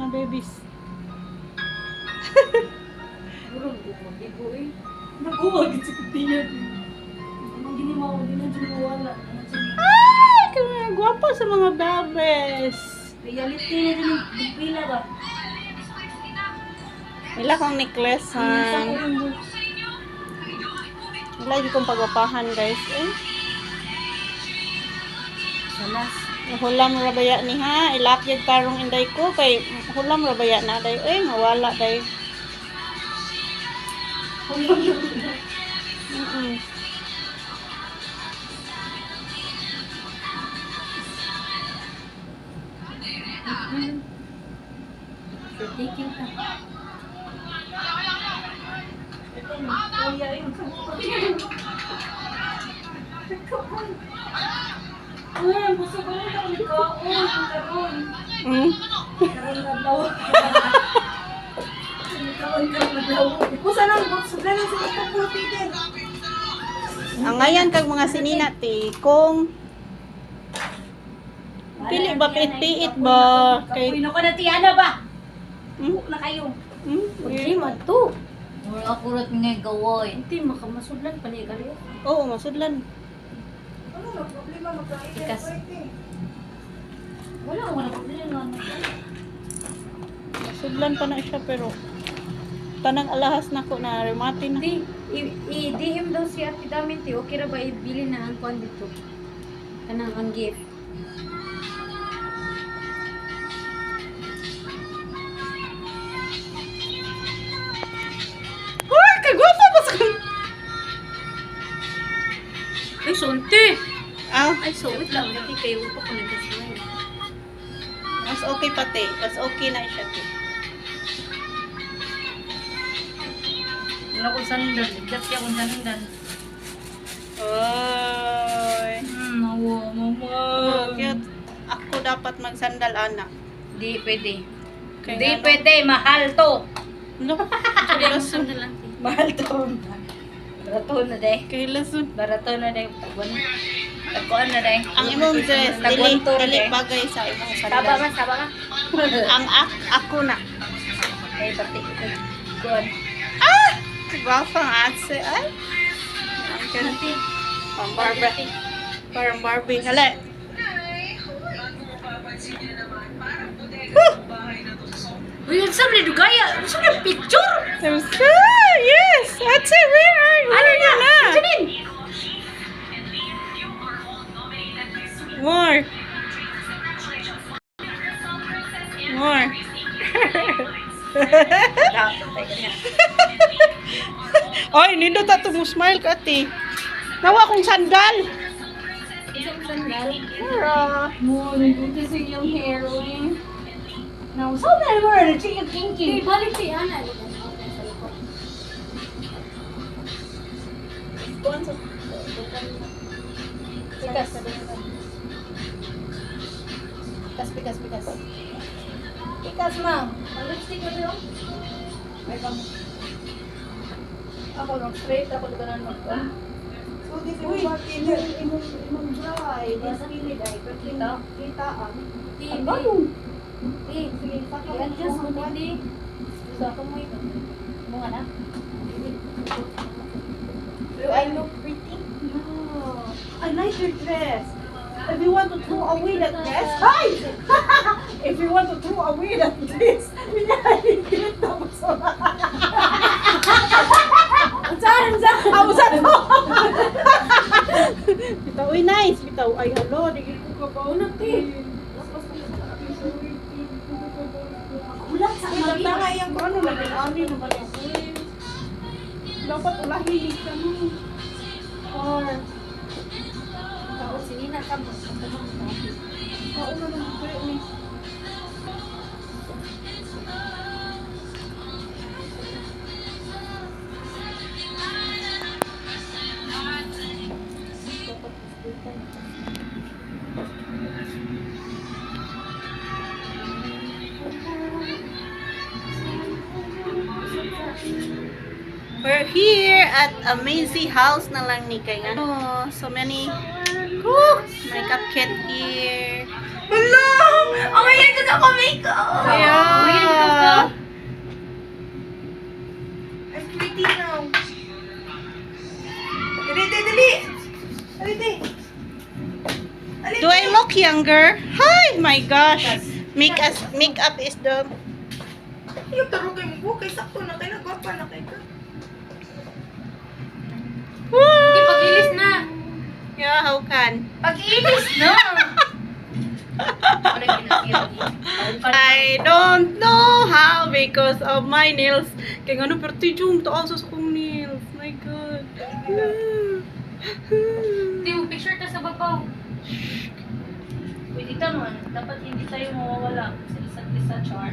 mga babies. Burong ko mabigo eh. Naguwag sa kutiyan. Anong ginimaw, di na dyan mawala. Ay! Kaya gwapa sa mga babies. Reality na dyan yung bigpila ba? Wala kong necklace, han. Wala di kong pagwapahan, guys. Eh. Salas. Hulam rabaya ni ha. Ilakyag karong inday ko. Kay hulam rabaya na day. Eh, mawala day. So, taking ka. Ito, kuya yun. Uy, gusto ko rin ang likaon. Karoon. Karoon na daw. Likaon ka na daw. Kusa lang, suga lang sa ito po, Peter. Ang ngayon kag mga sininati kung pili ba piit ba kay Kapoy na ko na tiyana ba? Hmm? Na kayo. Hindi man to. Mura akurat nga gawoy. Hindi, makamasudlan pa niya gali. Oo, masudlan. Ano na problema magkain? Tikas. Wala ko na problema. Masudlan pa na siya pero tanang alahas na ko na remati na. Hindi, i-DM daw si Ate Daminti. Okay ra ba ibili na ang kwan dito? Kanang ang gift. Hoy, kagwapo pa sa Ay, sunti! Ah, Ay, so, wait lang. Hindi kayo upo ko nagkasalayan. mas okay pati. Mas okay na siya. Wala ko sandal. Ikat siya kung sandal. Oy. Awa, mama. Cute. Ako dapat magsandal anak. Di pwede. Kaya Di ano? pwede. Mahal to. No. Sabi mo sandalan. Mahal to. Barato na day. Kay lason. Barato na day. Tagkuan na day. Ang imong dress dili Tagwantor dili day. bagay sa imong Taba sandal. man, taba ka. Ang ako na. Ay, bati. Kuan. Ah! Gwapang atse ay. Ang cute. Bati. Pang Barbie. Parang Barbie. Hala. Uy, ang sabi na dugaya. Ang sabi na picture. Yes! Atse, where are you? Ano na? na? Sanin? More. More. Oy, nindot ato mo smile ka, ate. Nawa akong sandal. Isang sandal. Tara. Mo, nandun sa iyong hair. Now, so na mo na siya kinky. Balik si Ana. Pikas. Pikas. Pikas, ma'am. Ang lipstick mo doon? Ay, ma'am. Ako lang straight. Ako doon mag-on. So, this is what imong dry. This pilit ay. Kita ang. Ang ganun. I-adjust mo hindi. So, ako mo ito. Bunga na. Do I look pretty? No. I like your dress. If you want to throw away that dress, hi! If you want to throw away that dress, minahigit na mo sa Saan? Ako! Bitaw, uy, nice. Bitaw, ay, halo. Digil ko ka ba? Unang ti. Kulang sa Uy, tanga yung ano, nag-ani naman yung uy. Dapat ulahin ka mo. Or, Tapos sinina ka mo. kauna ng buhay, uy. We're here at Amazing House na lang ni kay ano. So many. Woo! Makeup kit here. Hello! Oh my God, ako makeup! Yeah. I'm pretty now. Dali, dali, dali! Dali, dali! Do I look younger? Hi, my gosh. Makeup is the... Yung taro kay mo, kay sakto na kay nagwapa na kay ka. Hindi, pag-ilis na. Yeah, how can? Pag-ilis na. Ano yung pinag-ilis? I don't know how because of my nails. Kaya nga pero tijong taas sa kong nails. My God. Hindi, mag-picture ka sa babaw. Pwede ka man. Dapat hindi tayo mawawala sa isa't isa, char.